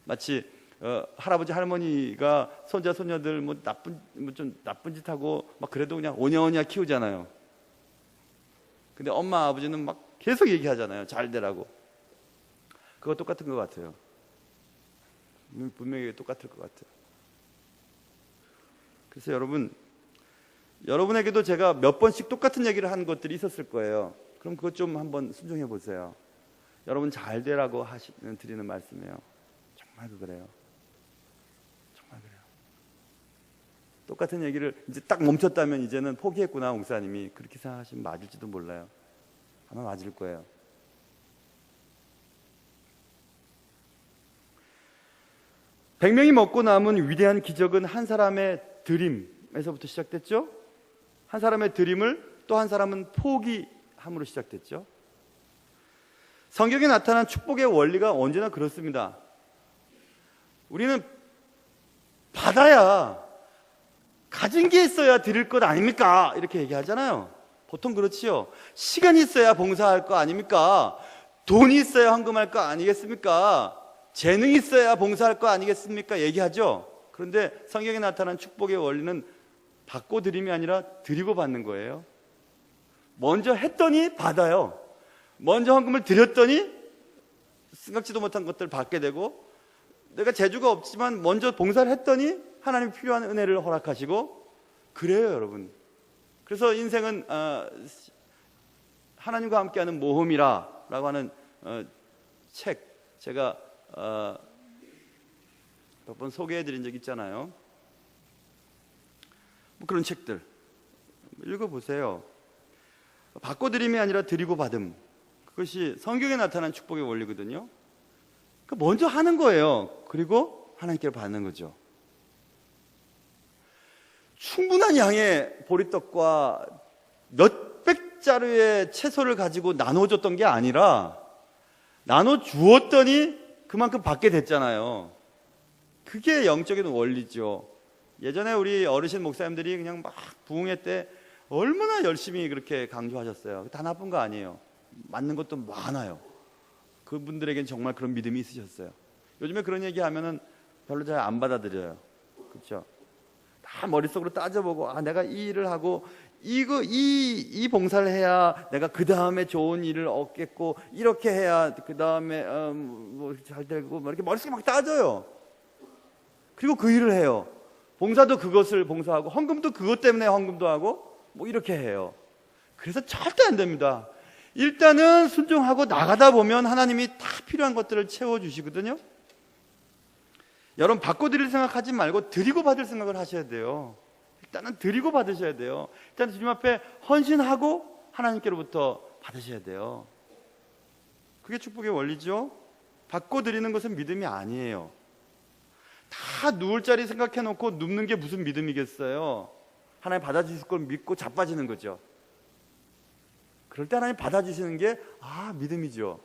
마치 할아버지 할머니가 손자 손녀들 좀 나쁜 짓 하고 막 그래도 그냥 오냐오냐 키우잖아요. 근데 엄마 아버지는 막 계속 얘기하잖아요. 잘 되라고. 그거 똑같은 것 같아요. 분명히 똑같을 것 같아요. 그래서 여러분에게도 제가 몇 번씩 똑같은 얘기를 한 것들이 있었을 거예요. 그럼 그것 좀 한번 순종해 보세요. 여러분 잘 되라고 드리는 말씀이에요. 정말 그래요. 정말 그래요. 똑같은 얘기를 이제 딱 멈췄다면 이제는 포기했구나 목사님이, 그렇게 생각하시면 맞을지도 몰라요. 아마 맞을 거예요. (100명이) 먹고 남은 위대한 기적은 한 사람의 드림에서부터 시작됐죠. 한 사람의 드림을 또 한 사람은 포기함으로 시작됐죠. 성경에 나타난 축복의 원리가 언제나 그렇습니다. 우리는 받아야, 가진 게 있어야 드릴 것 아닙니까? 이렇게 얘기하잖아요. 보통 그렇지요. 시간이 있어야 봉사할 거 아닙니까? 돈이 있어야 헌금할 거 아니겠습니까? 재능이 있어야 봉사할 거 아니겠습니까? 얘기하죠. 그런데 성경에 나타난 축복의 원리는 받고 드림이 아니라 드리고 받는 거예요. 먼저 했더니 받아요. 먼저 헌금을 드렸더니 생각지도 못한 것들을 받게 되고, 내가 재주가 없지만 먼저 봉사를 했더니 하나님 필요한 은혜를 허락하시고, 그래요 여러분. 그래서 인생은 하나님과 함께하는 모험이라고 하는 책, 제가 몇 번 소개해드린 적 있잖아요. 뭐 그런 책들 읽어보세요. 받고 드림이 아니라 드리고 받음, 그것이 성경에 나타난 축복의 원리거든요. 먼저 하는 거예요. 그리고 하나님께 받는 거죠. 충분한 양의 보리떡과 몇백 자루의 채소를 가지고 나눠줬던 게 아니라 나눠주었더니 그만큼 받게 됐잖아요. 그게 영적인 원리죠. 예전에 우리 어르신 목사님들이 그냥 막 부흥회 때 얼마나 열심히 그렇게 강조하셨어요. 다 나쁜 거 아니에요. 맞는 것도 많아요. 그분들에겐 정말 그런 믿음이 있으셨어요. 요즘에 그런 얘기하면은 별로 잘 안 받아들여요. 그렇죠? 다 머릿속으로 따져보고, 내가 이 일을 하고 이 봉사를 해야 내가 그 다음에 좋은 일을 얻겠고, 이렇게 해야 그 다음에 뭐 잘 되고, 막 이렇게 머릿속에 막 따져요. 그리고 그 일을 해요. 봉사도 그것을 봉사하고, 헌금도 그것 때문에 헌금도 하고, 뭐 이렇게 해요. 그래서 절대 안 됩니다. 일단은 순종하고 나가다 보면 하나님이 다 필요한 것들을 채워주시거든요. 여러분, 받고 드릴 생각하지 말고 드리고 받을 생각을 하셔야 돼요. 일단은 드리고 받으셔야 돼요. 일단 주님 앞에 헌신하고 하나님께로부터 받으셔야 돼요. 그게 축복의 원리죠. 받고 드리는 것은 믿음이 아니에요. 다 누울 자리 생각해 놓고 눕는 게 무슨 믿음이겠어요. 하나님 받아주실 걸 믿고 자빠지는 거죠. 그럴 때 하나님 받아주시는 게 믿음이죠.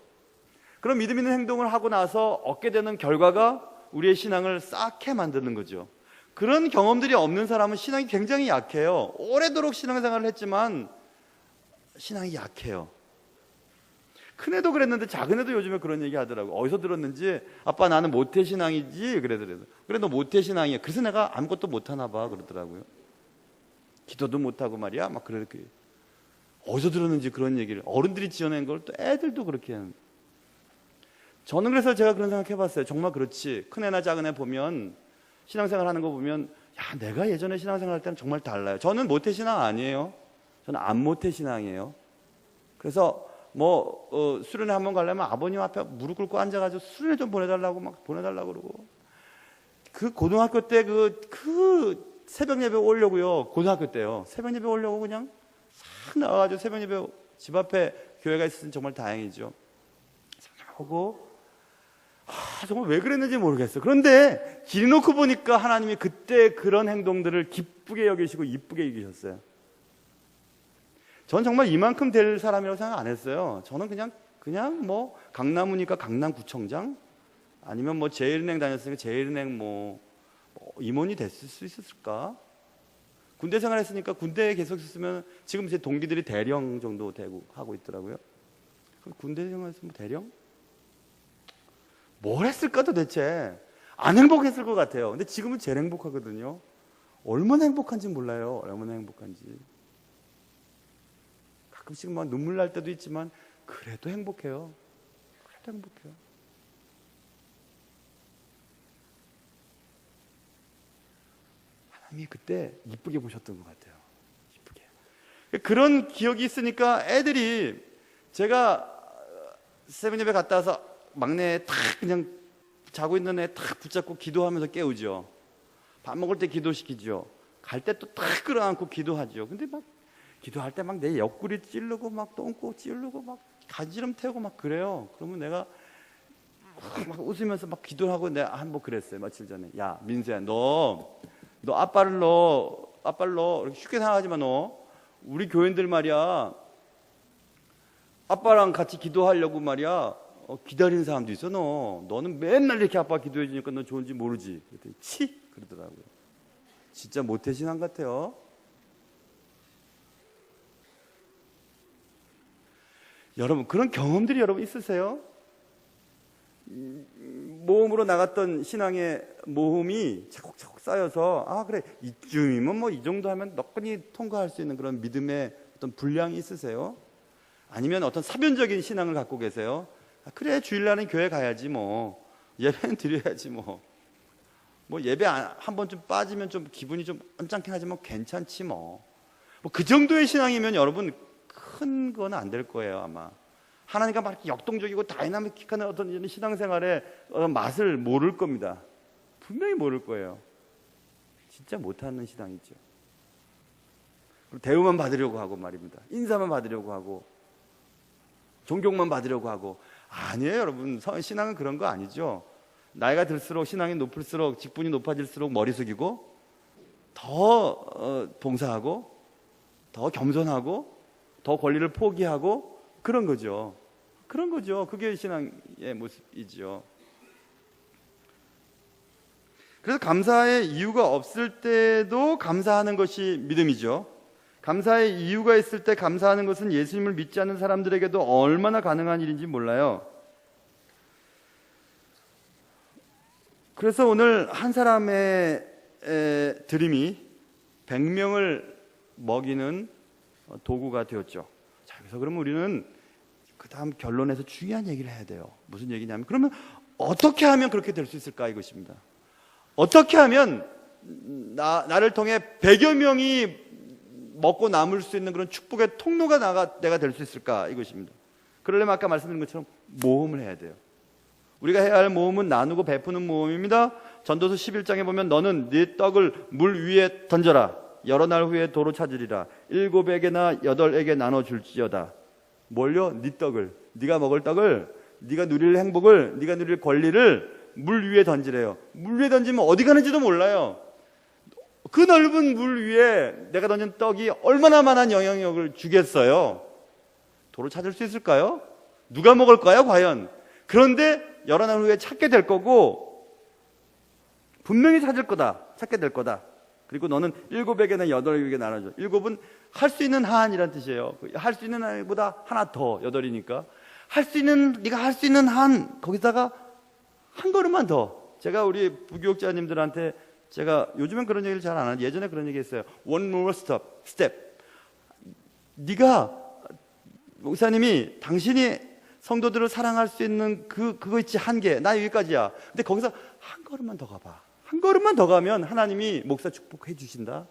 그럼 믿음 있는 행동을 하고 나서 얻게 되는 결과가 우리의 신앙을 쌓게 만드는 거죠. 그런 경험들이 없는 사람은 신앙이 굉장히 약해요. 오래도록 신앙생활을 했지만 신앙이 약해요. 큰애도 그랬는데 작은애도 요즘에 그런 얘기 하더라고. 어디서 들었는지, 아빠 나는 모태신앙이지 그러더라고요. 그래 너 모태신앙이야. 그래서 내가 아무것도 못하나 봐 그러더라고요. 기도도 못하고 말이야 막 그렇게. 어디서 들었는지 그런 얘기를. 어른들이 지어낸 걸 또 애들도 그렇게 하는. 저는 그래서 제가 그런 생각 해봤어요. 정말 그렇지. 큰애나 작은애 보면, 신앙생활 하는 거 보면, 야 내가 예전에 신앙생활 할 때는 정말 달라요. 저는 모태신앙 아니에요. 저는 안 모태신앙이에요. 그래서 수련회 한번 가려면 아버님 앞에 무릎 꿇고 앉아가지고 수련회 좀 보내달라고 막 보내달라고 그러고. 그 고등학교 때 그 새벽 예배 오려고요. 고등학교 때요. 새벽 예배 오려고 그냥 싹 나와가지고 새벽 예배, 집 앞에 교회가 있으면 정말 다행이죠. 하고 정말 왜 그랬는지 모르겠어요. 그런데 길 놓고 보니까 하나님이 그때 그런 행동들을 기쁘게 여기시고 이쁘게 여기셨어요. 전 정말 이만큼 될 사람이라고 생각 안 했어요. 저는 그냥 뭐 강남구니까 강남구청장, 아니면 뭐 제일은행 다녔으니까 제일은행 뭐 임원이 됐을 수 있었을까? 군대 생활했으니까 군대에 계속 있었으면 지금 제 동기들이 대령 정도 되고 하고 있더라고요. 그럼 군대 생활에서 뭐 대령? 뭘 했을까 도대체? 안 행복했을 것 같아요. 근데 지금은 제일 행복하거든요. 얼마나 행복한지 몰라요. 얼마나 행복한지. 가끔씩 막 눈물 날 때도 있지만 그래도 행복해요. 그래도 행복해요. 하나님이 그때 이쁘게 보셨던 것 같아요. 이쁘게. 그런 기억이 있으니까 애들이, 제가 새벽 예배 갔다 와서 막내 탁 그냥 자고 있는 애 탁 붙잡고 기도하면서 깨우죠. 밥 먹을 때 기도시키죠. 갈 때 또 탁 끌어안고 기도하죠. 근데 막 기도할 때 막 내 옆구리 찌르고 막 똥꼬 찌르고 막 가지름 태우고 막 그래요. 그러면 내가 막 웃으면서 막 기도하고 내가 뭐 그랬어요. 며칠 전에. 야 민수야, 너 아빠를 이렇게 쉽게 생각하지 마. 너 우리 교인들 말이야, 아빠랑 같이 기도하려고 말이야 기다리는 사람도 있어. 너는 맨날 이렇게 아빠 기도해 주니까 너 좋은지 모르지. 그랬더니 치 그러더라고요. 진짜 모태신앙 같아요. 여러분 그런 경험들이 여러분 있으세요? 모험으로 나갔던 신앙의 모험이 차곡차곡 쌓여서 그래 이쯤이면 뭐 이 정도 하면 너끈히 통과할 수 있는 그런 믿음의 어떤 분량이 있으세요? 아니면 어떤 사변적인 신앙을 갖고 계세요? 그래 주일날은 교회 가야지 뭐 예배는 드려야지 뭐 예배 한 번 좀 빠지면 좀 기분이 좀 언짢긴 하지만 괜찮지 뭐 그 정도의 신앙이면 여러분 큰 건 안 될 거예요. 아마 하나님과 막 역동적이고 다이나믹한 어떤 신앙생활의 맛을 모를 겁니다. 분명히 모를 거예요. 진짜 못하는 신앙이죠. 대우만 받으려고 하고 말입니다. 인사만 받으려고 하고 존경만 받으려고 하고. 아니에요 여러분. 신앙은 그런 거 아니죠. 나이가 들수록 신앙이 높을수록 직분이 높아질수록 머리 숙이고 더 봉사하고 더 겸손하고 더 권리를 포기하고 그런 거죠. 그런 거죠. 그게 신앙의 모습이죠. 그래서 감사의 이유가 없을 때도 감사하는 것이 믿음이죠. 감사의 이유가 있을 때 감사하는 것은 예수님을 믿지 않는 사람들에게도 얼마나 가능한 일인지 몰라요. 그래서 오늘 한 사람의 드림이 100명을 먹이는 도구가 되었죠. 자, 그래서 그러면 우리는 그 다음 결론에서 중요한 얘기를 해야 돼요. 무슨 얘기냐면, 그러면 어떻게 하면 그렇게 될 수 있을까 이것입니다. 어떻게 하면 나를 통해 100여 명이 먹고 남을 수 있는 그런 축복의 통로가 내가 될 수 있을까 이것입니다. 그러려면 아까 말씀드린 것처럼 모험을 해야 돼요. 우리가 해야 할 모험은 나누고 베푸는 모험입니다. 전도서 11장에 보면 너는 네 떡을 물 위에 던져라. 여러 날 후에 도로 찾으리라. 7에게나 8에게 나눠줄지어다. 뭘요? 네 떡을, 네가 먹을 떡을, 네가 누릴 행복을, 네가 누릴 권리를 물 위에 던지래요. 물 위에 던지면 어디 가는지도 몰라요. 그 넓은 물 위에 내가 던진 떡이 얼마나 많은 영향력을 주겠어요? 도로 찾을 수 있을까요? 누가 먹을까요, 과연? 그런데 여러 날 후에 찾게 될 거고, 분명히 찾게 될 거다. 그리고 너는 7에게나 8에게 나눠줘. 7은 할 수 있는 한이란 뜻이에요. 할 수 있는 한보다 하나 더, 8이니까. 네가 할 수 있는 한, 거기다가 한 걸음만 더. 제가 우리 부교육자님들한테 제가 요즘엔 그런 얘기를 잘 안 하는데 예전에 그런 얘기 했어요. One more step. 네가, 목사님이 당신이 성도들을 사랑할 수 있는 그거 있지, 한계. 나 여기까지야. 근데 거기서 한 걸음만 더 가봐. 한 걸음만 더 가면 하나님이 목사 축복해 주신다.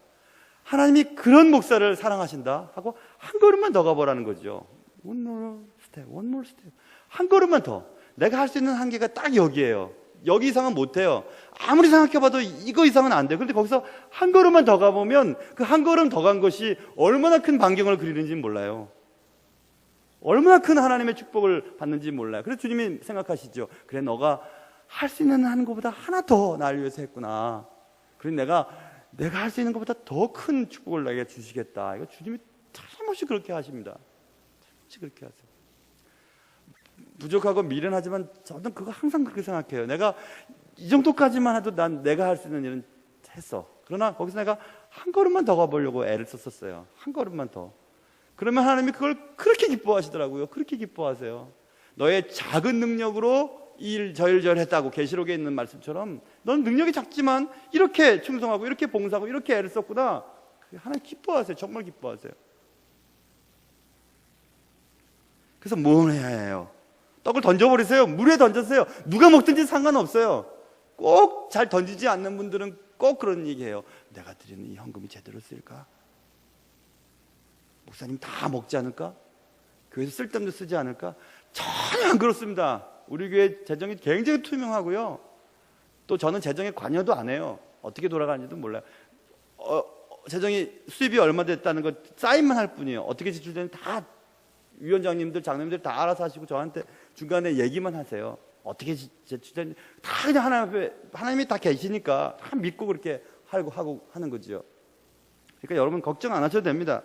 하나님이 그런 목사를 사랑하신다 하고 한 걸음만 더 가보라는 거죠. One more step. 한 걸음만 더. 내가 할 수 있는 한계가 딱 여기예요. 여기 이상은 못해요. 아무리 생각해봐도 이거 이상은 안 돼요. 그런데 거기서 한 걸음만 더 가보면 그 한 걸음 더 간 것이 얼마나 큰 반경을 그리는지 몰라요. 얼마나 큰 하나님의 축복을 받는지 몰라요. 그래서 주님이 생각하시죠. 그래, 너가 할 수 있는 한 것보다 하나 더 나를 위해서 했구나. 그래, 내가 할 수 있는 것보다 더 큰 축복을 내게 주시겠다. 이거 주님이 틀림없이 그렇게 하십니다. 틀림없이 그렇게 하세요. 부족하고 미련하지만 저는 그거 항상 그렇게 생각해요. 내가 이 정도까지만 해도 내가 할 수 있는 일은 했어. 그러나 거기서 내가 한 걸음만 더 가보려고 애를 썼었어요. 한 걸음만 더. 그러면 하나님이 그걸 그렇게 기뻐하시더라고요. 그렇게 기뻐하세요. 너의 작은 능력으로 이 일 저 일 했다고 계시록에 있는 말씀처럼 넌 능력이 작지만 이렇게 충성하고 이렇게 봉사하고 이렇게 애를 썼구나. 하나님 기뻐하세요. 정말 기뻐하세요. 그래서 뭘 해야 해요? 떡을 던져버리세요. 물에 던졌어요. 누가 먹든지 상관없어요. 꼭 잘 던지지 않는 분들은 꼭 그런 얘기해요. 내가 드리는 이 헌금이 제대로 쓰일까? 목사님 다 먹지 않을까? 교회에서 쓸데없는 쓰지 않을까? 전혀 안 그렇습니다. 우리 교회 재정이 굉장히 투명하고요. 또 저는 재정에 관여도 안 해요. 어떻게 돌아가는지도 몰라요. 재정이 수입이 얼마 됐다는 거 사인만 할 뿐이에요. 어떻게 지출되는지 다 위원장님들, 장로님들 다 알아서 하시고 저한테 중간에 얘기만 하세요. 어떻게 지출되는지 다 그냥 하나님이 다 계시니까 다 믿고 그렇게 하고 하는 거죠. 그러니까 여러분 걱정 안 하셔도 됩니다.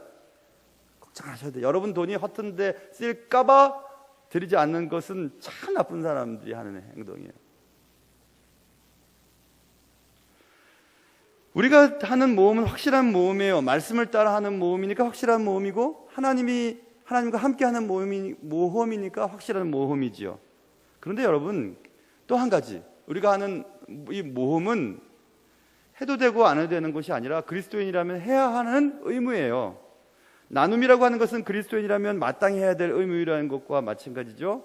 걱정 안 하셔도 돼요. 여러분 돈이 허튼 데 쓸까봐 드리지 않는 것은 참 나쁜 사람들이 하는 행동이에요. 우리가 하는 모험은 확실한 모험이에요. 말씀을 따라 하는 모험이니까 확실한 모험이고 하나님과 함께하는 모험이니까 확실한 모험이지요. 그런데 여러분 또 한 가지, 우리가 하는 이 모험은 해도 되고 안 해도 되는 것이 아니라 그리스도인이라면 해야 하는 의무예요. 나눔이라고 하는 것은 그리스도인이라면 마땅히 해야 될 의무라는 것과 마찬가지죠.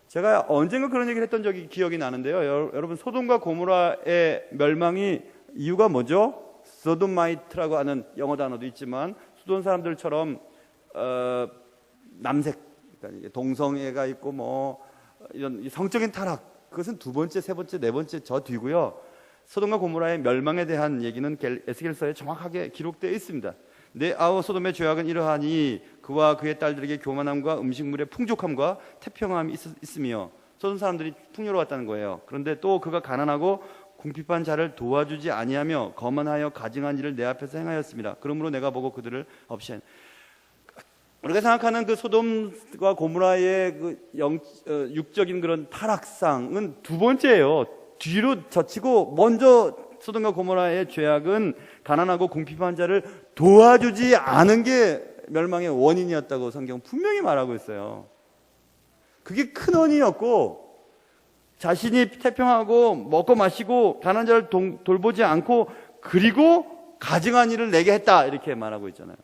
제가 언젠가 그런 얘기를 했던 적이 기억이 나는데요. 여러분 소돔과 고모라의 멸망이 이유가 뭐죠? 소돔마이트라고 하는 영어 단어도 있지만 소돔 사람들처럼 남색, 그러니까 동성애가 있고 뭐 이런 성적인 타락, 그것은 두 번째, 세 번째, 네 번째 저 뒤고요. 소돔과 고모라의 멸망에 대한 얘기는 에스겔서에 정확하게 기록되어 있습니다. 내 아우 소돔의 죄악은 이러하니 그와 그의 딸들에게 교만함과 음식물의 풍족함과 태평함이 있으며 소돔 사람들이 풍요로웠다는 거예요. 그런데 또 그가 가난하고 궁핍한 자를 도와주지 아니하며 거만하여 가증한 일을 내 앞에서 행하였습니다. 그러므로 내가 보고 그들을 없애는. 우리가 생각하는 그 소돔과 고모라의 그 육적인 그런 타락상은 두 번째예요. 뒤로 젖히고 먼저 소돔과 고모라의 죄악은 가난하고 궁핍한 자를 도와주지 않은 게 멸망의 원인이었다고 성경 분명히 말하고 있어요. 그게 큰 원인이었고 자신이 태평하고 먹고 마시고 가난한 자를 돌보지 않고 그리고 가증한 일을 내게 했다 이렇게 말하고 있잖아요.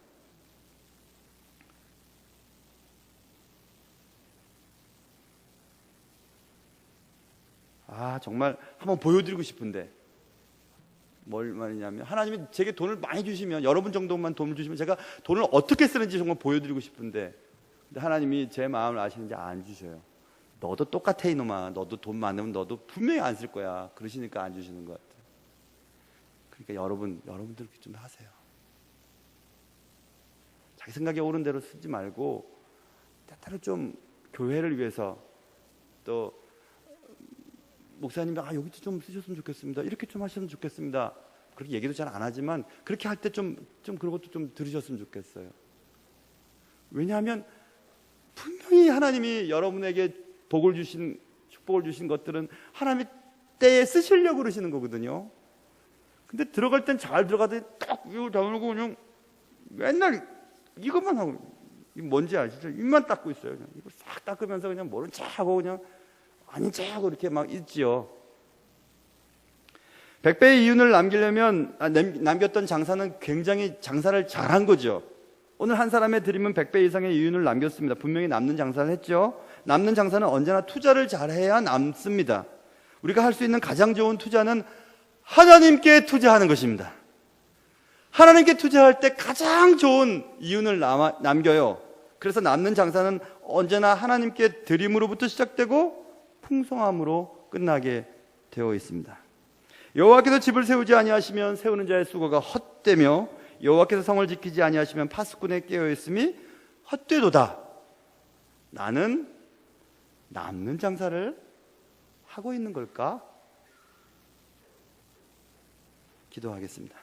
정말 한번 보여드리고 싶은데 뭘 말이냐면 하나님이 제게 돈을 많이 주시면 여러분 정도만 돈을 주시면 제가 돈을 어떻게 쓰는지 정말 보여드리고 싶은데 근데 하나님이 제 마음을 아시는지 안 주셔요. 너도 똑같아 이놈아. 너도 돈 많으면 너도 분명히 안 쓸 거야. 그러시니까 안 주시는 것 같아요. 그러니까 여러분들 좀 하세요. 자기 생각에 옳은 대로 쓰지 말고 때때로 좀 교회를 위해서 또 목사님이 여기도 좀 쓰셨으면 좋겠습니다. 이렇게 좀 하셨으면 좋겠습니다. 그렇게 얘기도 잘 안 하지만 그렇게 할 때 좀 그런 것도 좀 들으셨으면 좋겠어요. 왜냐하면 분명히 하나님이 여러분에게 복을 주신 축복을 주신 것들은 하나님이 때에 쓰시려고 그러시는 거거든요. 근데 들어갈 땐 잘 들어가더니 딱 이걸 다물고 그냥 맨날 이것만 하고 이게 뭔지 아시죠? 입만 닦고 있어요. 그냥 이걸 싹 닦으면서 그냥 모른 척하고 그냥 아닌 척하고 이렇게 막 있지요. 100배의 이윤을 남겼던 장사는 굉장히 장사를 잘한 거죠. 오늘 한 사람의 드림은 100배 이상의 이윤을 남겼습니다. 분명히 남는 장사를 했죠. 남는 장사는 언제나 투자를 잘해야 남습니다. 우리가 할 수 있는 가장 좋은 투자는 하나님께 투자하는 것입니다. 하나님께 투자할 때 가장 좋은 이윤을 남겨요. 그래서 남는 장사는 언제나 하나님께 드림으로부터 시작되고 풍성함으로 끝나게 되어 있습니다. 여호와께서 집을 세우지 아니하시면 세우는 자의 수고가 헛되며 여호와께서 성을 지키지 아니하시면 파수꾼의 깨어있음이 헛되도다. 나는 남는 장사를 하고 있는 걸까? 기도하겠습니다.